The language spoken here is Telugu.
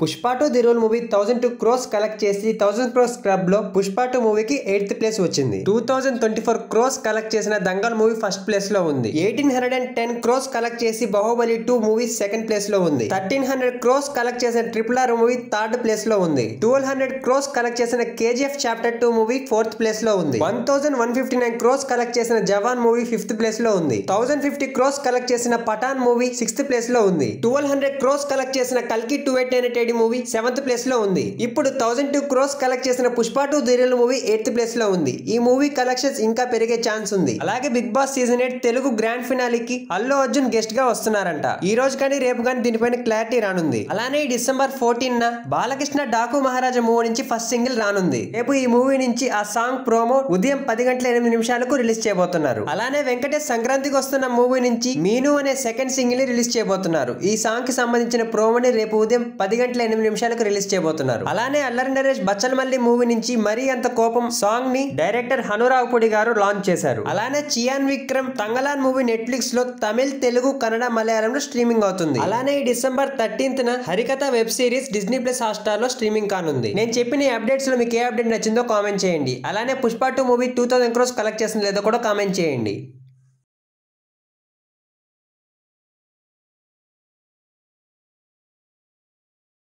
Pushpa 2 the rule movie 1002 crores collect చేసి 1000 క్రోర్స్ క్లబ్ లో పుష్ప 2 మూవీకి 8th ప్లేస్ వచ్చింది. 2024 క్రోర్స్ కలెక్ట్ చేసిన దంగల్ మూవీ ఫస్ట్ ప్లేస్ లో ఉంది. 1810 క్రోర్స్ కలెక్ట్ చేసి బాహుబలి 2 మూవీ సెకండ్ ప్లేస్ లో ఉంది. 1300 క్రోర్స్ కలెక్ట్ చేసిన RRR మూవీ థర్డ్ ప్లేస్ లో ఉంది. 1200 క్రోర్స్ కలెక్ట్ చేసిన KGF chapter 2 movie fourth place లో ఉంది. 1159 క్రోర్స్ కలెక్ట్ చేసిన జవాన్ మూవీ ఫిఫ్త్ ప్లేస్ లో ఉంది. 1050 క్రోర్స్ కలెక్ట్ చేసిన పఠాన్ మూవీ సిక్స్త్ ప్లేస్ లో ఉంది. 1200 క్రోర్స్ కలెక్ట్ చేసిన కల్కి 2898 మూవీ సెవెంత్ ప్లేస్ లో ఉంది. ఇప్పుడు 1002 క్రోర్స్ కలెక్ట్ చేసిన Pushpa 2 the rule movie 8th place లో ఉంది. ఈ మూవీ కలెక్షన్స్ ఇంకా పెరిగే ఛాన్స్ ఉంది. అలాగే Big Boss season 8 Telugu grand ఫినాలికి అల్లు అర్జున్ గెస్ట్ గా వస్తున్నారంట. ఈ రోజు కానీ రేపు కానీ దీనిపైన క్లారిటీ రానుంది. అలానే ఈ డిసెంబర్ 14న బాలకృష్ణ డాకు మహారాజా మూవీ నుంచి ఫస్ట్ సింగిల్ రానుంది. రేపు ఈ మూవీ నుంచి ఆ సాంగ్ ప్రోమో ఉదయం 10:08 రిలీజ్ చేయబోతున్నారు. అలానే వెంకటేష్ సంక్రాంతికి వస్తున్న మూవీ నుంచి మీను అనే సెకండ్ సింగిల్ ని రిలీజ్ చేయబోతున్నారు. ఈ సాంగ్ కి సంబంధించిన ప్రోమోని రేపు ఉదయం 10:08 రిలీజ్ చేయబోతున్నారు. అలానే అల్లరి నరేష్ బచ్చలమల్లి మూవీ నుంచి మరీ అంత కోపం సాంగ్ ని డైరెక్టర్ హనురావుపూడి గారు లాంచ్ చేశారు. అలానే చియాన్ విక్రమ్ తంగలాన్ మూవీ నెట్ఫ్లిక్స్ లో తమిళ్, తెలుగు, కన్నడ, మలయాళంలో స్ట్రీమింగ్ అవుతుంది. అలానే ఈ డిసెంబర్ 13న Harikatha web series Disney plus Hotstar లో స్ట్రీమింగ్ కానుంది. నేను చెప్పిన ఈ అప్డేట్స్ లో మీకు ఏ అప్డేట్ నచ్చిందో కామెంట్ చేయండి. అలానే పుష్ప 2 మూవీ 2000 క్రోర్స్ కలెక్ట్ చేసిందో లేదో కూడా కామెంట్ చేయండి.